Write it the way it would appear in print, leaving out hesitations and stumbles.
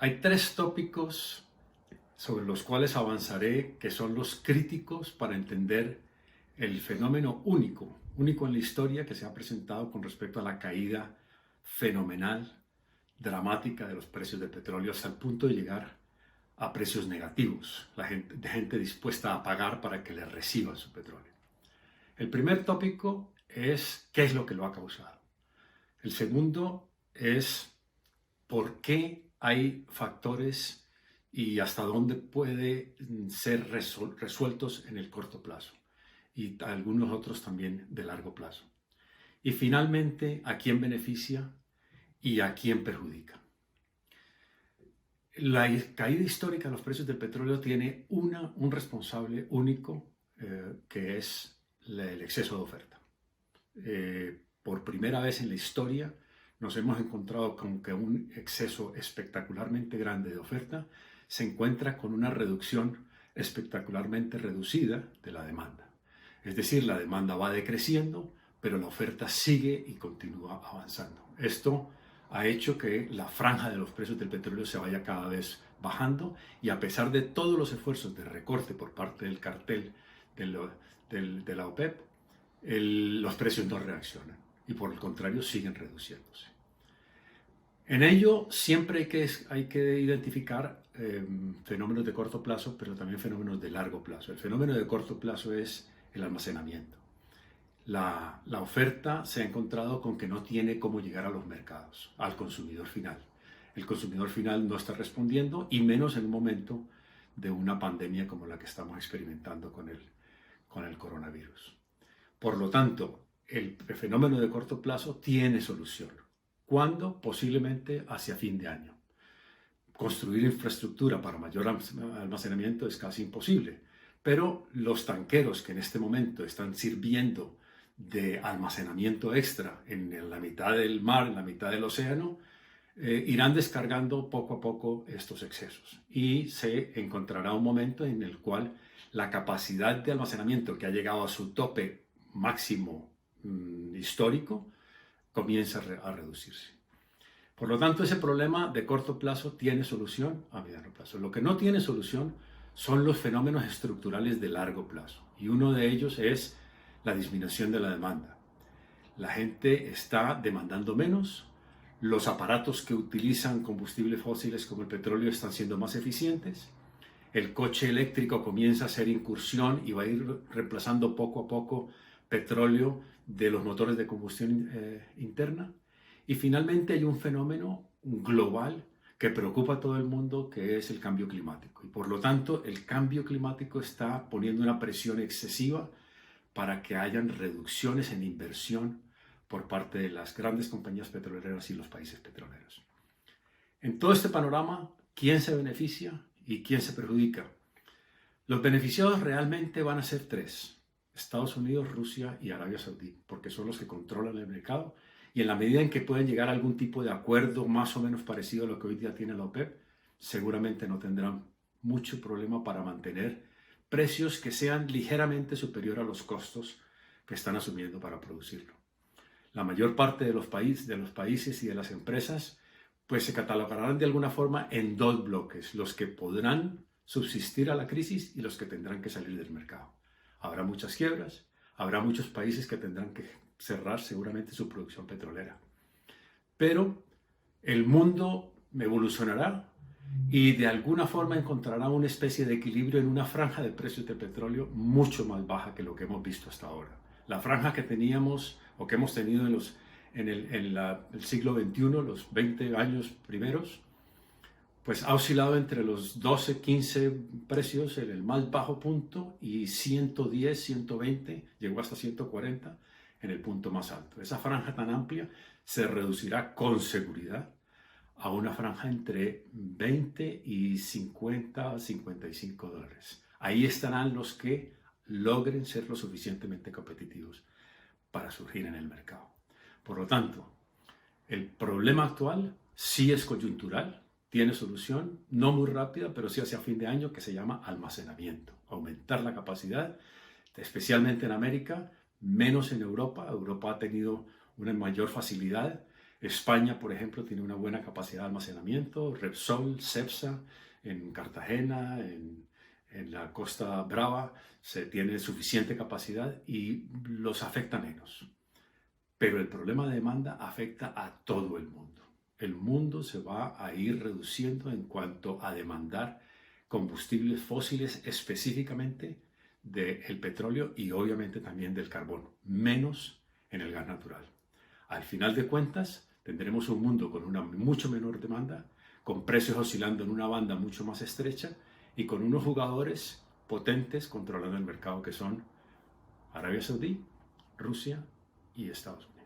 Hay tres tópicos sobre los cuales avanzaré que son los críticos para entender el fenómeno único en la historia que se ha presentado con respecto a la caída fenomenal, dramática de los precios del petróleo hasta el punto de llegar a precios negativos, gente dispuesta a pagar para que le reciban su petróleo. El primer tópico es qué es lo que lo ha causado. El segundo es por qué hay factores y hasta dónde puede ser resueltos en el corto plazo y algunos otros también de largo plazo. Y finalmente, a quién beneficia y a quién perjudica. La caída histórica de los precios del petróleo tiene un responsable único, que es el exceso de oferta. Por primera vez en la historia nos hemos encontrado con que un exceso espectacularmente grande de oferta se encuentra con una reducción espectacularmente reducida de la demanda. Es decir, la demanda va decreciendo, pero la oferta sigue y continúa avanzando. Esto ha hecho que la franja de los precios del petróleo se vaya cada vez bajando y a pesar de todos los esfuerzos de recorte por parte del cartel de la OPEP, los precios no reaccionan y por el contrario siguen reduciéndose. En ello siempre hay que identificar fenómenos de corto plazo, pero también fenómenos de largo plazo. El fenómeno de corto plazo es el almacenamiento. La oferta se ha encontrado con que no tiene cómo llegar a los mercados, al consumidor final. El consumidor final no está respondiendo y menos en un momento de una pandemia como la que estamos experimentando con el coronavirus. Por lo tanto, el fenómeno de corto plazo tiene solución. ¿Cuándo? Posiblemente hacia fin de año. Construir infraestructura para mayor almacenamiento es casi imposible, pero los tanqueros que en este momento están sirviendo de almacenamiento extra en la mitad del mar, en la mitad del océano, irán descargando poco a poco estos excesos y se encontrará un momento en el cual la capacidad de almacenamiento que ha llegado a su tope máximo histórico comienza a reducirse. Por lo tanto, ese problema de corto plazo tiene solución a mediano plazo. Lo que no tiene solución son los fenómenos estructurales de largo plazo y uno de ellos es la disminución de la demanda. La gente está demandando menos, los aparatos que utilizan combustibles fósiles como el petróleo están siendo más eficientes, el coche eléctrico comienza a hacer incursión y va a ir reemplazando poco a poco petróleo de los motores de combustión interna. Y finalmente hay un fenómeno global que preocupa a todo el mundo, que es el cambio climático. Y por lo tanto, el cambio climático está poniendo una presión excesiva para que hayan reducciones en inversión por parte de las grandes compañías petroleras y los países petroleros. En todo este panorama, ¿quién se beneficia y quién se perjudica? Los beneficiados realmente van a ser tres: Estados Unidos, Rusia y Arabia Saudí, porque son los que controlan el mercado y en la medida en que pueden llegar a algún tipo de acuerdo más o menos parecido a lo que hoy día tiene la OPEP, seguramente no tendrán mucho problema para mantener precios que sean ligeramente superior a los costos que están asumiendo para producirlo. La mayor parte de los países y de las empresas pues se catalogarán de alguna forma en dos bloques: los que podrán subsistir a la crisis y los que tendrán que salir del mercado. Habrá muchas quiebras, habrá muchos países que tendrán que cerrar seguramente su producción petrolera. Pero el mundo evolucionará y de alguna forma encontrará una especie de equilibrio en una franja de precios de petróleo mucho más baja que lo que hemos visto hasta ahora. La franja que teníamos o que hemos tenido en el siglo XXI, los 20 años primeros, pues ha oscilado entre los 12, 15 precios en el más bajo punto y 110, 120, llegó hasta 140 en el punto más alto. Esa franja tan amplia se reducirá con seguridad a una franja entre 20 y 50, 55 dólares. Ahí estarán los que logren ser lo suficientemente competitivos para surgir en el mercado. Por lo tanto, el problema actual sí es coyuntural, tiene solución, no muy rápida, pero sí hacia fin de año, que se llama almacenamiento. Aumentar la capacidad, especialmente en América, menos en Europa. Europa ha tenido una mayor facilidad España, por ejemplo, tiene una buena capacidad de almacenamiento, Repsol, Cepsa, en Cartagena, en la Costa Brava, se tiene suficiente capacidad y los afecta menos. Pero el problema de demanda afecta a todo el mundo. El mundo se va a ir reduciendo en cuanto a demandar combustibles fósiles, específicamente del petróleo y obviamente también del carbón, menos en el gas natural. Al final de cuentas, tendremos un mundo con una mucho menor demanda, con precios oscilando en una banda mucho más estrecha y con unos jugadores potentes controlando el mercado que son Arabia Saudí, Rusia y Estados Unidos.